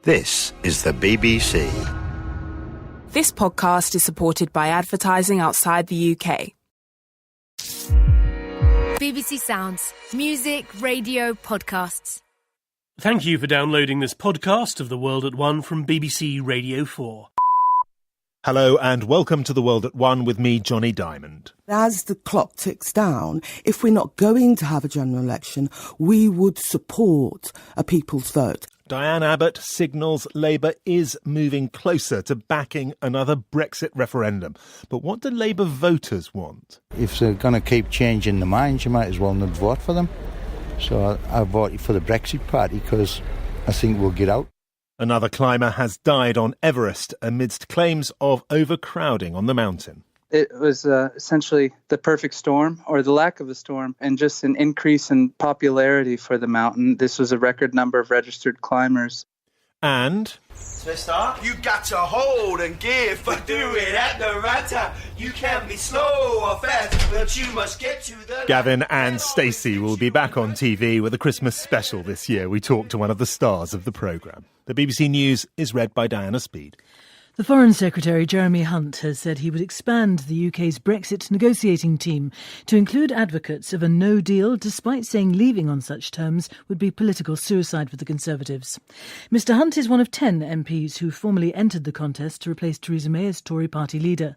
This is the BBC. This podcast is supported by advertising outside the UK. BBC Sounds. Music, radio, podcasts. Thank you for downloading this podcast of The World at One from BBC Radio 4. Hello and welcome to The World at One with me, Johnny Diamond. As the clock ticks down, if we're not going to have a general election, we would support a people's vote. Diane Abbott signals Labour is moving closer to backing another Brexit referendum. But what do Labour voters want? If they're going to keep changing their minds, you might as well not vote for them. So I voted for the Brexit Party because I think we'll get out. Another climber has died on Everest amidst claims of overcrowding on the mountain. It was essentially the perfect storm, or the lack of a storm, and just an increase in popularity for the mountain. This was a record number of registered climbers. And... Sister, you got to hold and give, but do it at the right time. You can be slow or fast, but you must get to the... Gavin and Stacey will be back on TV with a Christmas special this year. We talked to one of the stars of the programme. The BBC News is read by Diana Speed. The Foreign Secretary, Jeremy Hunt, has said he would expand the UK's Brexit negotiating team to include advocates of a no deal, despite saying leaving on such terms would be political suicide for the Conservatives. Mr Hunt is one of 10 MPs who formally entered the contest to replace Theresa May as Tory party leader.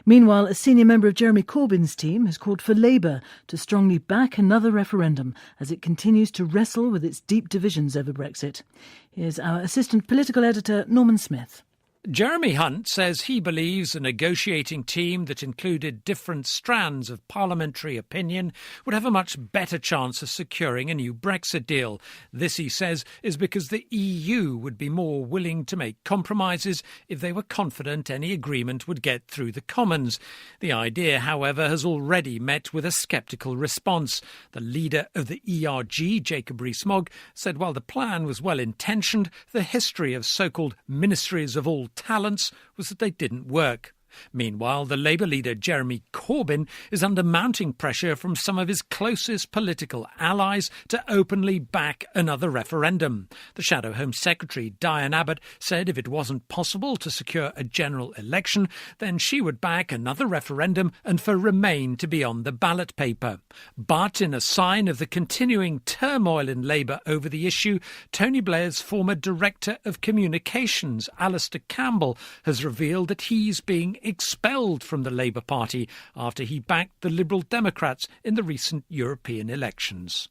Meanwhile, a senior member of Jeremy Corbyn's team has called for Labour to strongly back another referendum as it continues to wrestle with its deep divisions over Brexit. Here's our assistant political editor, Norman Smith. Jeremy Hunt says he believes a negotiating team that included different strands of parliamentary opinion would have a much better chance of securing a new Brexit deal. This, he says, is because the EU would be more willing to make compromises if they were confident any agreement would get through the Commons. The idea, however, has already met with a sceptical response. The leader of the ERG, Jacob Rees-Mogg, said while the plan was well-intentioned, the history of so-called ministries of all talents was that they didn't work. Meanwhile, the Labour leader Jeremy Corbyn is under mounting pressure from some of his closest political allies to openly back another referendum. The Shadow Home Secretary, Diane Abbott, said if it wasn't possible to secure a general election, then she would back another referendum and for Remain to be on the ballot paper. But in a sign of the continuing turmoil in Labour over the issue, Tony Blair's former Director of Communications, Alistair Campbell, has revealed that he's being expelled from the Labour Party after he backed the Liberal Democrats in the recent European elections.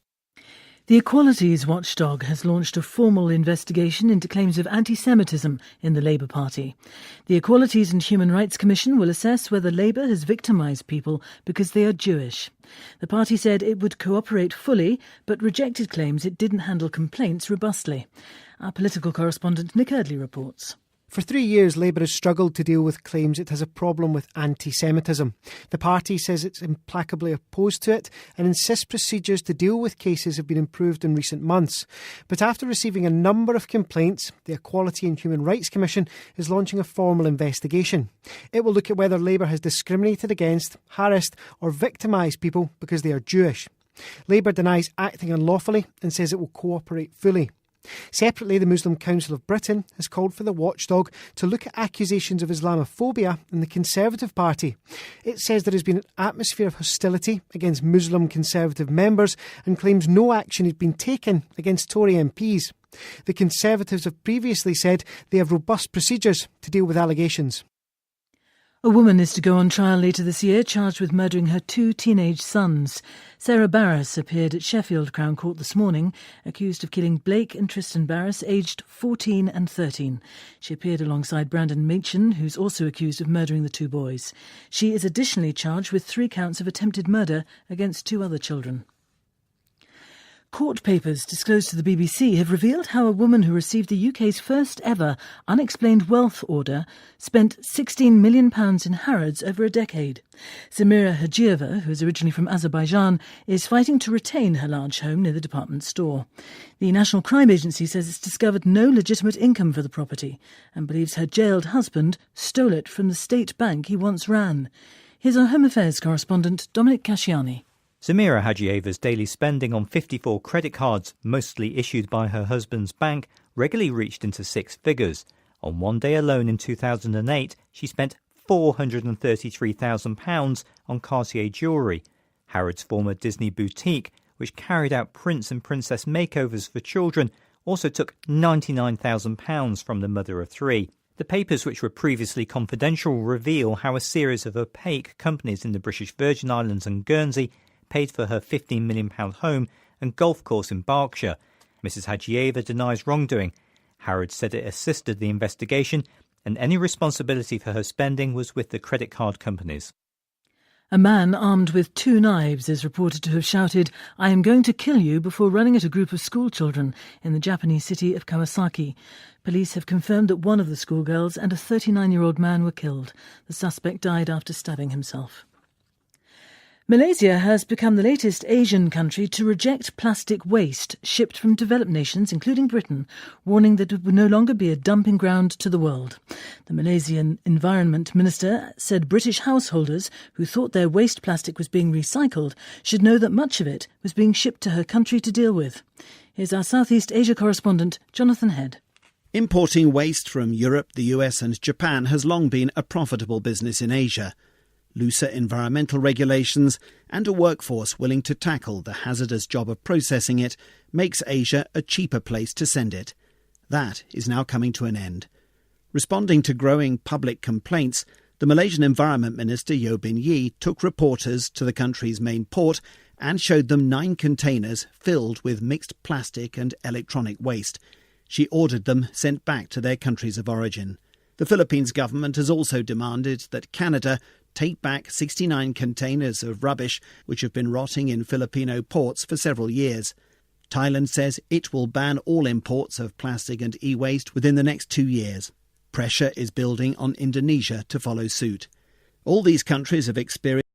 The Equalities Watchdog has launched a formal investigation into claims of anti-Semitism in the Labour Party. The Equalities and Human Rights Commission will assess whether Labour has victimised people because they are Jewish. The party said it would cooperate fully, but rejected claims it didn't handle complaints robustly. Our political correspondent Nick Eardley reports. For 3 years, Labour has struggled to deal with claims it has a problem with anti-Semitism. The party says it's implacably opposed to it and insists procedures to deal with cases have been improved in recent months. But after receiving a number of complaints, the Equality and Human Rights Commission is launching a formal investigation. It will look at whether Labour has discriminated against, harassed or victimised people because they are Jewish. Labour denies acting unlawfully and says it will cooperate fully. Separately, the Muslim Council of Britain has called for the watchdog to look at accusations of Islamophobia in the Conservative Party. It says there has been an atmosphere of hostility against Muslim Conservative members and claims no action has been taken against Tory MPs. The Conservatives have previously said they have robust procedures to deal with allegations. A woman is to go on trial later this year, charged with murdering her 2 teenage sons. Sarah Barras appeared at Sheffield Crown Court this morning, accused of killing Blake and Tristan Barras, aged 14 and 13. She appeared alongside Brandon Machin, who's also accused of murdering the 2 boys. She is additionally charged with 3 counts of attempted murder against 2 other children. Court papers disclosed to the BBC have revealed how a woman who received the UK's first ever unexplained wealth order spent £16 million in Harrods over a decade. Samira Hajieva, who is originally from Azerbaijan, is fighting to retain her large home near the department store. The National Crime Agency says it's discovered no legitimate income for the property and believes her jailed husband stole it from the state bank he once ran. Here's our Home Affairs correspondent, Dominic Casciani. Samira Hajieva's daily spending on 54 credit cards, mostly issued by her husband's bank, regularly reached into six figures. On one day alone in 2008, she spent £433,000 on Cartier jewellery. Harrods' former Disney boutique, which carried out prince and princess makeovers for children, also took £99,000 from the mother of three. The papers, which were previously confidential, reveal how a series of opaque companies in the British Virgin Islands and Guernsey paid for her £15 million home and golf course in Berkshire. Mrs. Hajieva denies wrongdoing. Harrods said it assisted the investigation and any responsibility for her spending was with the credit card companies. A man armed with 2 knives is reported to have shouted, "I am going to kill you," before running at a group of schoolchildren in the Japanese city of Kawasaki. Police have confirmed that one of the schoolgirls and a 39-year-old man were killed. The suspect died after stabbing himself. Malaysia has become the latest Asian country to reject plastic waste shipped from developed nations, including Britain, warning that it would no longer be a dumping ground to the world. The Malaysian Environment Minister said British householders who thought their waste plastic was being recycled should know that much of it was being shipped to her country to deal with. Here's our Southeast Asia correspondent, Jonathan Head. Importing waste from Europe, the US and Japan has long been a profitable business in Asia. Looser environmental regulations and a workforce willing to tackle the hazardous job of processing it makes Asia a cheaper place to send it. That is now coming to an end. Responding to growing public complaints, the Malaysian Environment Minister Yeo Bin Yee took reporters to the country's main port and showed them 9 containers filled with mixed plastic and electronic waste. She ordered them sent back to their countries of origin. The Philippines government has also demanded that Canada take back 69 containers of rubbish which have been rotting in Filipino ports for several years. Thailand says it will ban all imports of plastic and e-waste within the next 2 years. Pressure is building on Indonesia to follow suit. All these countries have experienced